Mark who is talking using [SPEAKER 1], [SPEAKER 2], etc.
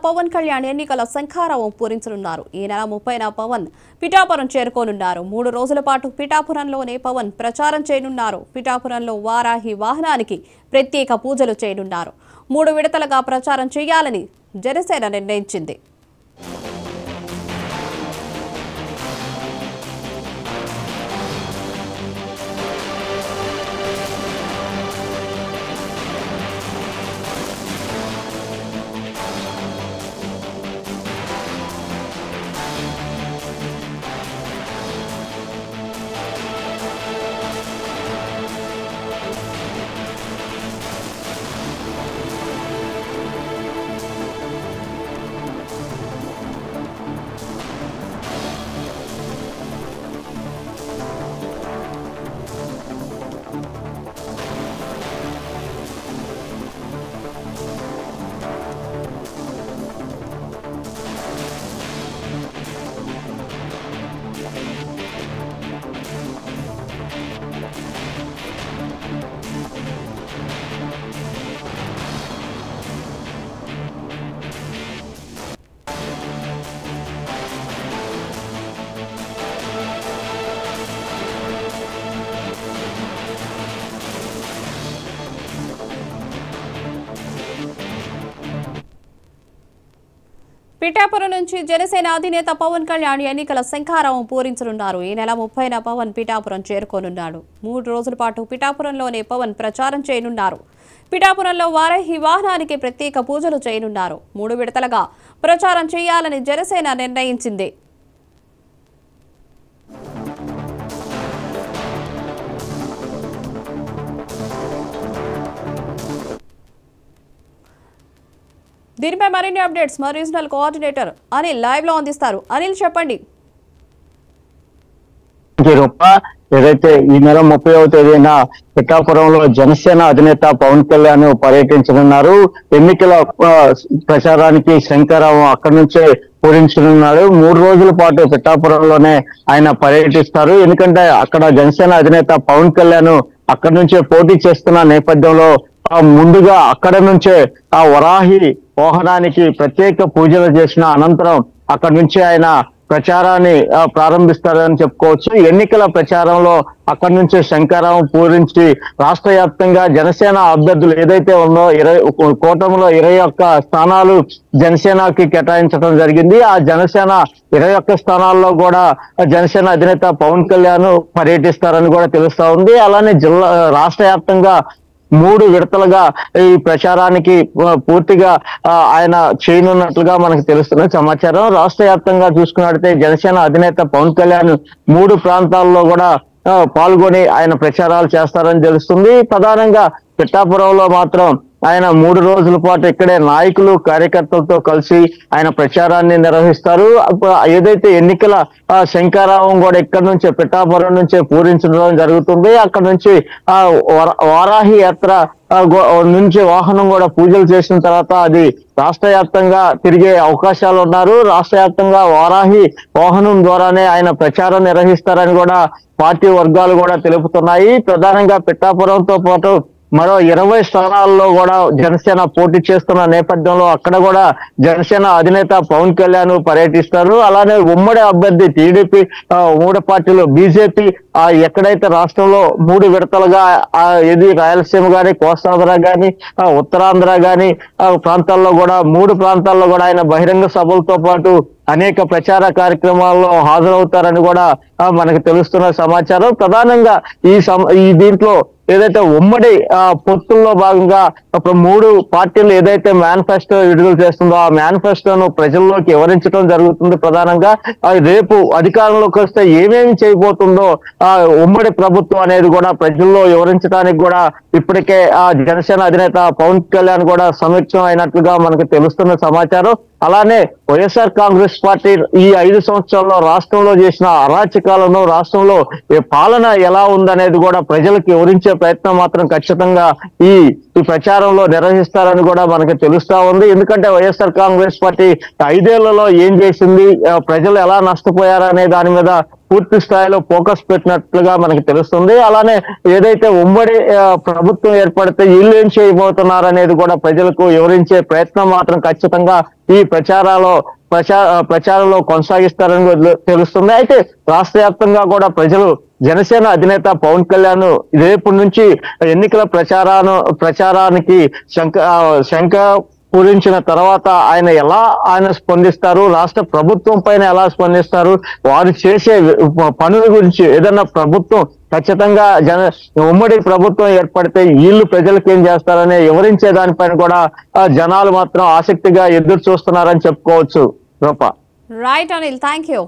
[SPEAKER 1] పవన్ కళ్యాణ్ ఎన్నికల శంఖారావం పూరించనున్నారు. ఈ నెల 30న పవన్ పిఠాపురం చేరుకోనున్నారు. 3 రోజుల పాటు పిఠాపురంలోనే పవన్ ప్రచారం చేయనున్నారు. పిఠాపురంలో వారాహి వాహనానికి ప్రత్యేక పూజలు చేయనున్నారు. 3 విడతలుగా ప్రచారం చేయాలని జనసేన నిర్ణయించింది. పిఠాపురం నుంచి జనసేన అధినేత పవన్ కళ్యాణ్ ఎన్నికల శంఖారావం పూరించనున్నారు. ఈ నెల 30న పవన్ పిఠాపురం చేరుకోనున్నాడు. 3 రోజుల పాటు పిఠాపురంలోనే పవన్ ప్రచారం చేయనున్నారు. పిఠాపురంలో వారాహి వాహనానికి ప్రత్యేక పూజలు చేయనున్నారు. 3 విడతలుగా ప్రచారం చేయాలని జనసేన నిర్ణయించింది. దీనిపై మరిన్ని అప్డేట్స్ మా రీజనల్ కోఆర్డినేటర్ అనిల్ లైవ్ లో అందిస్తారు. అనిల్ చెప్పండి.
[SPEAKER 2] ఏదైతే ఈ నెల 30వ తేదీన పిఠాపురంలో జనసేన అధినేత పవన్ కళ్యాణ్ పర్యటించనున్నారు. ఎన్నికల ప్రచారానికి శంఖారావం అక్కడి నుంచే పూరించనున్నాడు. 3 రోజుల పాటు పిఠాపురంలోనే ఆయన పర్యటిస్తారు. ఎందుకంటే అక్కడ జనసేన అధినేత పవన్ కళ్యాణ్ అక్కడి నుంచే పోటీ చేస్తున్న నేపథ్యంలో ముందుగా అక్కడ నుంచే ఆ వరాహి వాహనానికి ప్రత్యేక పూజలు చేసిన అనంతరం అక్కడి నుంచి ఆయన ప్రచారాన్ని ప్రారంభిస్తారని చెప్పుకోవచ్చు. ఎన్నికల ప్రచారంలో అక్కడి నుంచే శంఖారావం పూరించి రాష్ట్ర వ్యాప్తంగా జనసేన అభ్యర్థులు ఏదైతే ఉందో కూటమిలో 21 స్థానాలు జనసేనకి కేటాయించడం జరిగింది. ఆ జనసేన 21 స్థానాల్లో కూడా జనసేన అధినేత పవన్ కళ్యాణ్ పర్యటిస్తారని కూడా తెలుస్తా ఉంది. అలానే రాష్ట్ర వ్యాప్తంగా 3 విడతలుగా ఈ ప్రచారానికి పూర్తిగా ఆయన చేయనున్నట్లుగా మనకు తెలుస్తున్న సమాచారం. రాష్ట్ర వ్యాప్తంగా చూసుకున్నట్లయితే జనసేన అధినేత పవన్ కళ్యాణ్ 3 ప్రాంతాల్లో కూడా పాల్గొని ఆయన ప్రచారాలు చేస్తారని తెలుస్తుంది. ప్రధానంగా పిఠాపురంలో మాత్రం ఆయన 3 రోజుల పాటు ఇక్కడే నాయకులు కార్యకర్తలతో కలిసి ఆయన ప్రచారాన్ని నిర్వహిస్తారు. ఏదైతే ఎన్నికల శంఖారావం కూడా ఇక్కడి నుంచే పిఠాపురం నుంచే పూరించడం జరుగుతుంది. అక్కడ నుంచి వారాహి యాత్ర నుంచి వాహనం కూడా పూజలు చేసిన తర్వాత అది రాష్ట్ర వ్యాప్తంగా తిరిగే అవకాశాలు ఉన్నారు. రాష్ట్ర వ్యాప్తంగా వారాహి వాహనం ద్వారానే ఆయన ప్రచారం నిర్వహిస్తారని కూడా పార్టీ వర్గాలు కూడా తెలుపుతున్నాయి. ప్రధానంగా పిఠాపురంతో పాటు మరో 20 స్థానాల్లో కూడా జనసేన పోటీ చేస్తున్న నేపథ్యంలో అక్కడ కూడా జనసేన అధినేత పవన్ కళ్యాణ్ పర్యటిస్తారు. అలానే ఉమ్మడి అభ్యర్థి టీడీపీ ఉమ్మడి పార్టీలు బీజేపీ ఎక్కడైతే రాష్ట్రంలో 3 విడతలుగా ఇది రాయలసీమ గాని కోస్తాంధ్ర గాని ఉత్తరాంధ్ర గాని ప్రాంతాల్లో కూడా 3 ప్రాంతాల్లో కూడా ఆయన బహిరంగ సభలతో పాటు అనేక ప్రచార కార్యక్రమాల్లో హాజరవుతారని కూడా మనకు తెలుస్తున్న సమాచారం. ప్రధానంగా ఈ దీంట్లో ఏదైతే ఉమ్మడి పొత్తుల్లో భాగంగా ఇప్పుడు 3 పార్టీలు ఏదైతే మేనిఫెస్టో విడుదల చేస్తుందో ఆ మేనిఫెస్టోను ప్రజల్లోకి వివరించడం జరుగుతుంది. ప్రధానంగా రేపు అధికారంలోకి వస్తే ఏమేమి చేయబోతుందో ఉమ్మడి ప్రభుత్వం అనేది కూడా ప్రజల్లో వివరించడానికి కూడా ఇప్పటికే జనసేన అధినేత పవన్ కళ్యాణ్ కూడా సమీక్షం అయినట్లుగా మనకు తెలుస్తున్న సమాచారం. అలానే వైఎస్ఆర్ కాంగ్రెస్ పార్టీ ఈ 5 సంవత్సరాల్లో రాష్ట్రంలో చేసిన అరాచకాలను, రాష్ట్రంలో పాలన ఎలా ఉందనేది కూడా ప్రజలకు వివరించే ప్రయత్నం మాత్రం ఖచ్చితంగా ఈ ప్రచారంలో నిర్వహిస్తారని కూడా మనకు తెలుస్తా ఉంది. ఎందుకంటే వైఎస్ఆర్ కాంగ్రెస్ పార్టీ 5 ఏళ్లలో ఏం చేసింది, ప్రజలు ఎలా నష్టపోయారనే దాని మీద పూర్తి స్థాయిలో ఫోకస్ పెట్టినట్లుగా మనకి తెలుస్తుంది. అలానే ఏదైతే ఉమ్మడి ప్రభుత్వం ఏర్పడితే వీళ్ళు ఏం చేయబోతున్నారు అనేది కూడా ప్రజలకు వివరించే ప్రయత్నం మాత్రం ఖచ్చితంగా ఈ ప్రచారంలో కొనసాగిస్తారని తెలుస్తుంది. అయితే రాష్ట్ర వ్యాప్తంగా కూడా ప్రజలు జనసేన అధినేత పవన్ కళ్యాణ్ రేపటి నుంచి ఎన్నికల ప్రచారానికి శంఖ పూరించిన తర్వాత ఆయన స్పందిస్తారు, రాష్ట్ర ప్రభుత్వం పైన ఎలా స్పందిస్తారు, వారు చేసే పనుల గురించి ఏదన్నా ప్రభుత్వం ఖచ్చితంగా ఉమ్మడి ప్రభుత్వం ఏర్పడితే వీళ్ళు ప్రజలకు ఏం చేస్తారనే వివరించే దానిపైన కూడా జనాలు మాత్రం ఆసక్తిగా ఎదురు చూస్తున్నారని చెప్పుకోవచ్చు. Rupa.
[SPEAKER 1] Right Anil, thank you.